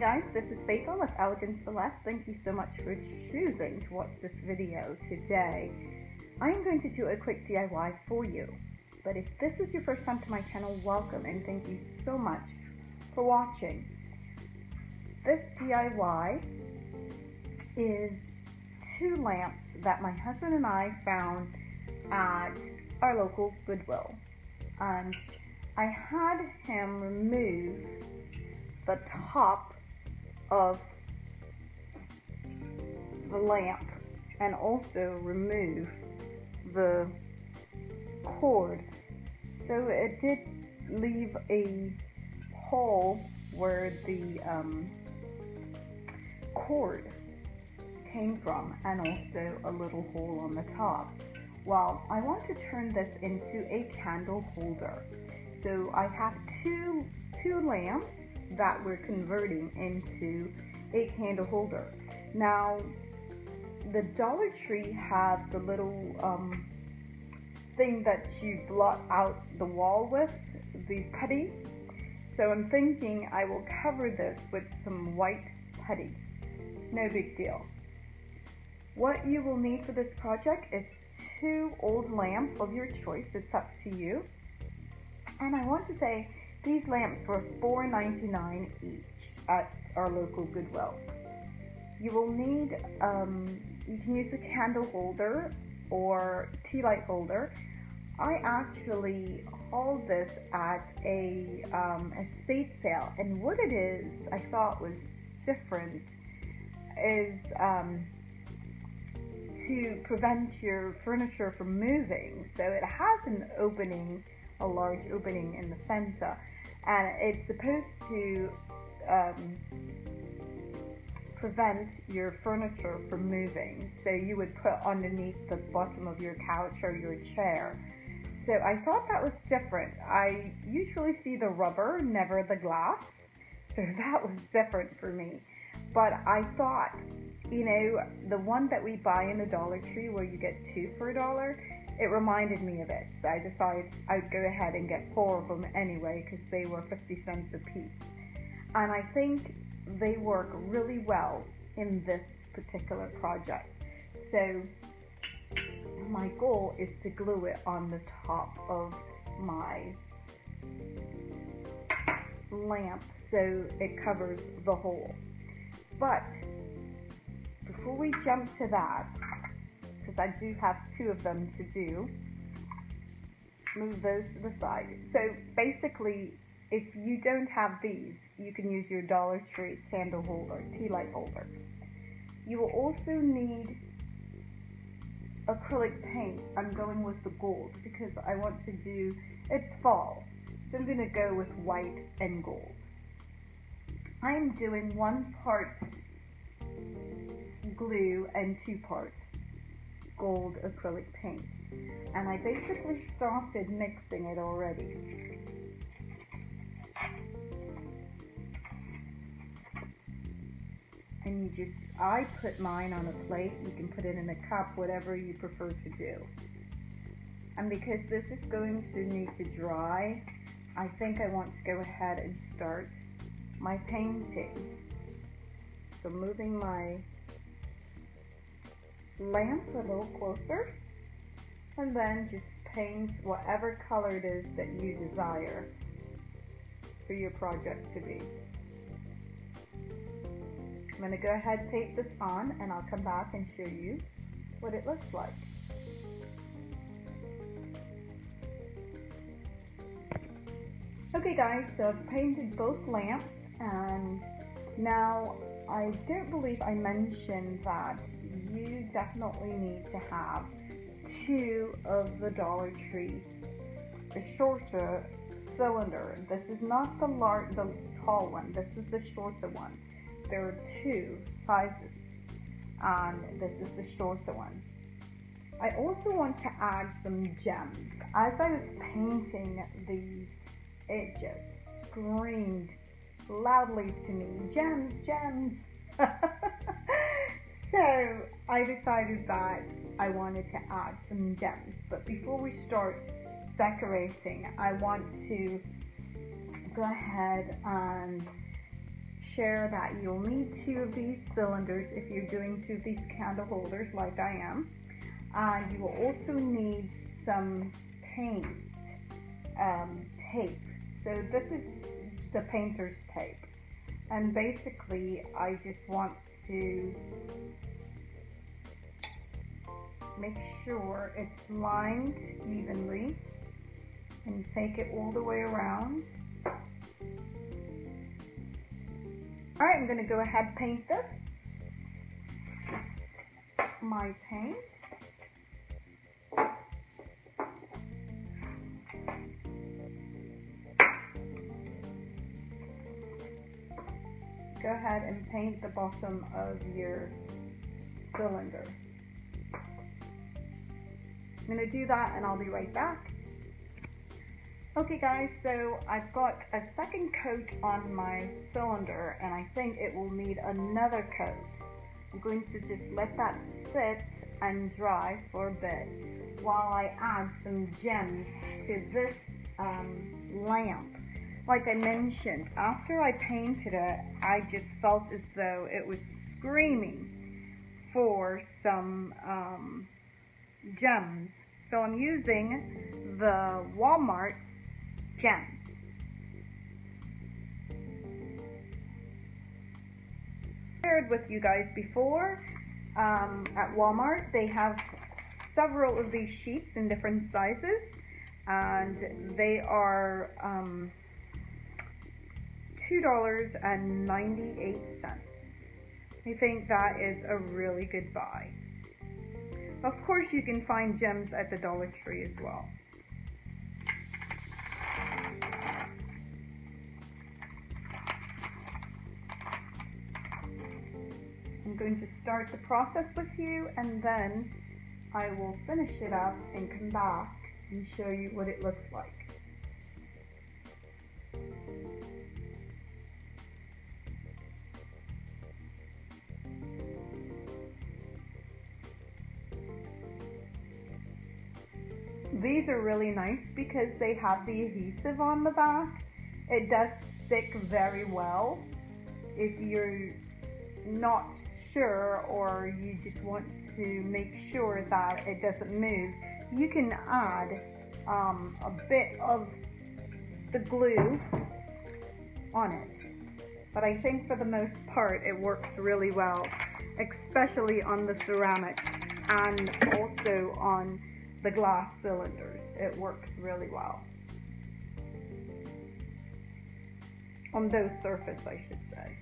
guys, this is Faithlyn with Elegance for Less. Thank you so much for choosing to watch this video today. I am going to do a quick DIY for you, but if this is your first time to my channel, welcome and thank you so much for watching. This DIY is 2 lamps that my husband and I found at our local Goodwill, and I had him remove the top of the lamp and also remove the cord, so it did leave a hole where the cord came from and also a little hole on the top. Well, I want to turn this into a candle holder, so I have two lamps that we're converting into a candle holder. Now, the Dollar Tree have the little thing that you blot out the wall with, the putty. So I'm thinking I will cover this with some white putty. No big deal. What you will need for this project is 2 old lamps of your choice. It's up to you. And I want to say these lamps were $4.99 each at our local Goodwill. You will need, you can use a candle holder or tea light holder. I actually hauled this at a estate sale, and what it is I thought was different is to prevent your furniture from moving. So it has an opening, a large opening in the center, and it's supposed to prevent your furniture from moving. So you would put underneath the bottom of your couch or your chair. So I thought that was different. I usually see the rubber, never the glass, so that was different for me. But I thought, you know, the one that we buy in the Dollar Tree where you get 2 for $1, it reminded me of it. So I decided I'd go ahead and get 4 of them anyway because they were 50 cents a piece. And I think they work really well in this particular project. So my goal is to glue it on the top of my lamp so it covers the hole. But before we jump to that, because I do have 2 of them to do, move those to the side. So basically, if you don't have these, you can use your Dollar Tree candle holder, tea light holder. You will also need acrylic paint. I'm going with the gold because I want to do, it's fall, so I'm going to go with white and gold. I'm doing 1 part glue and 2 parts gold acrylic paint, and I basically started mixing it already. And you just, I put mine on a plate. You can put it in a cup, whatever you prefer to do. And because this is going to need to dry, I think I want to go ahead and start my painting. So moving my lamp a little closer, and then just paint whatever color it is that you desire for your project to be. I'm going to go ahead and paint this on, and I'll come back and show you what it looks like. Okay guys, so I've painted both lamps, and now I don't believe I mentioned that you definitely need to have 2 of the Dollar Tree, the shorter cylinder. This is not the tall one, this is the shorter one. There are 2 sizes, and this is the shorter one. I also want to add some gems. As I was painting these, it just screamed loudly to me, gems, gems. So I decided that I wanted to add some gems, but before we start decorating, I want to go ahead and share that you'll need 2 of these cylinders if you're doing 2 of these candle holders like I am. And you will also need some paint tape. So this is the painter's tape. And basically I just want to make sure it's lined evenly and take it all the way around. Alright, I'm going to go ahead and paint this. Just my paint. Go ahead and paint the bottom of your cylinder. I'm going to do that and I'll be right back. Okay guys, so I've got a second coat on my cylinder and I think it will need another coat. I'm going to just let that sit and dry for a bit while I add some gems to this lamp. Like I mentioned, after I painted it, I just felt as though it was screaming for some gems. So I'm using the Walmart gems. Shared with you guys before, at Walmart they have several of these sheets in different sizes and they are $2.98. I think that is a really good buy. Of course you can find gems at the Dollar Tree as well. I'm going to start the process with you and then I will finish it up and come back and show you what it looks like. These are really nice because they have the adhesive on the back. It does stick very well. If you're not sure or you just want to make sure that it doesn't move, you can add a bit of the glue on it. But I think for the most part it works really well, especially on the ceramic and also on the glass cylinders. It works really well. On those surfaces, I should say.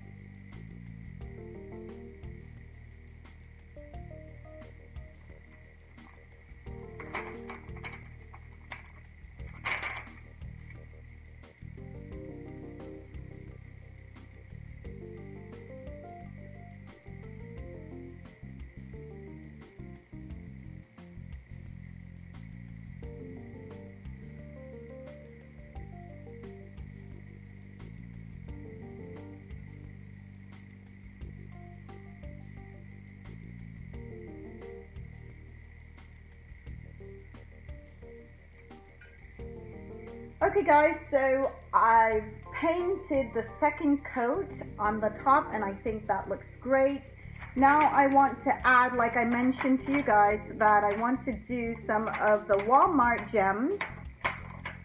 Okay guys, so I've painted the second coat on the top and I think that looks great. Now I want to add, like I mentioned to you guys, that I want to do some of the Walmart gems.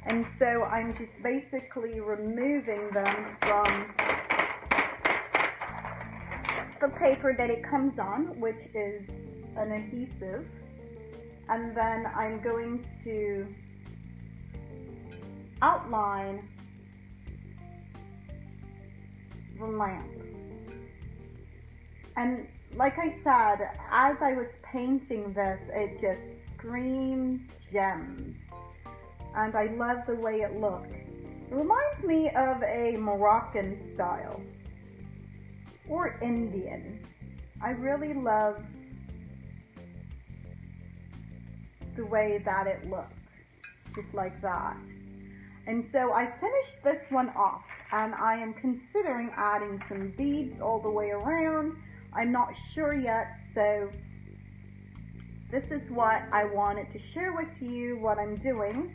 And so I'm just basically removing them from the paper that it comes on, which is an adhesive. And then I'm going to outline the lamp. And like I said, as I was painting this, it just screamed gems. And I love the way it looked. It reminds me of a Moroccan style or Indian. I really love the way that it looked, just like that. And so I finished this one off and I am considering adding some beads all the way around. I'm not sure yet, so this is what I wanted to share with you, what I'm doing.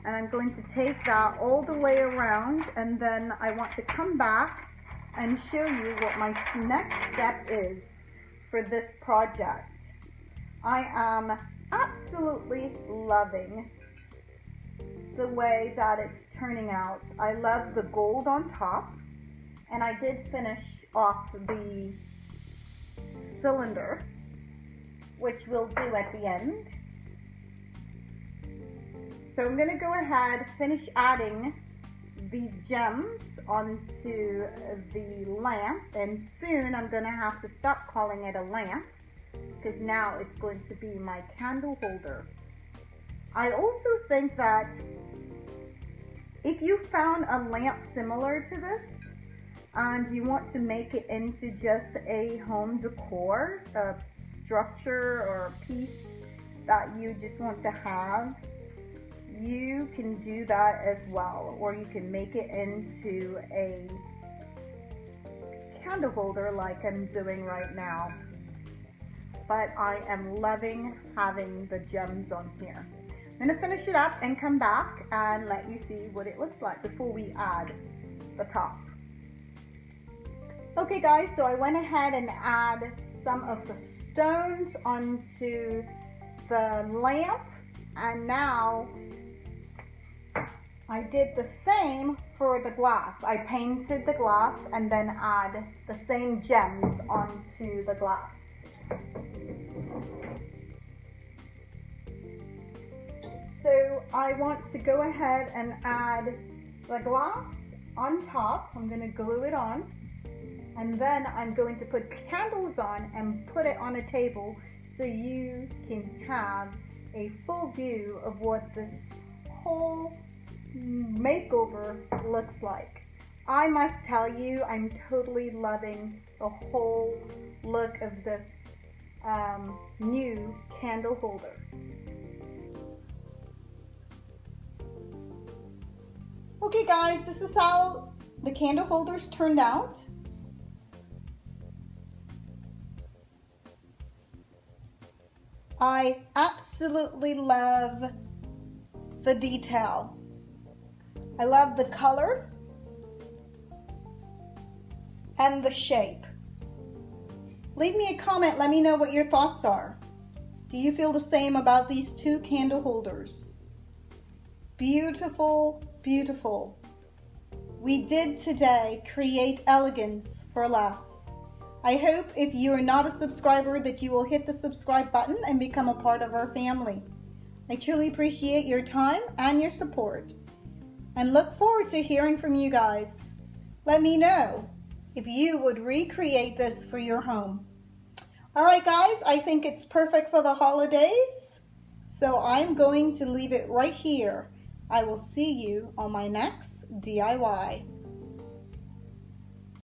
And I'm going to take that all the way around and then I want to come back and show you what my next step is for this project. I am absolutely loving the way that it's turning out. I love the gold on top, and I did finish off the cylinder, which we'll do at the end. So I'm going to go ahead, finish adding these gems onto the lamp, and soon I'm going to have to stop calling it a lamp because now it's going to be my candle holder. I also think that if you found a lamp similar to this and you want to make it into just a home decor, a structure or a piece that you just want to have, you can do that as well, or you can make it into a candle holder like I'm doing right now. But I am loving having the gems on here. I'm going to finish it up and come back and let you see what it looks like before we add the top. Okay guys, so I went ahead and add some of the stones onto the lamp, and now I did the same for the glass. I painted the glass and then add the same gems onto the glass. So I want to go ahead and add the glass on top. I'm going to glue it on, and then I'm going to put candles on and put it on a table so you can have a full view of what this whole makeover looks like. I must tell you, I'm totally loving the whole look of this new candle holder. Okay guys, this is how the candle holders turned out. I absolutely love the detail. I love the color and the shape. Leave me a comment, let me know what your thoughts are. Do you feel the same about these two candle holders? Beautiful, beautiful. We did today create elegance for less. I hope if you are not a subscriber that you will hit the subscribe button and become a part of our family. I truly appreciate your time and your support, and look forward to hearing from you guys. Let me know if you would recreate this for your home. Alright guys, I think it's perfect for the holidays, so I'm going to leave it right here. I will see you on my next DIY.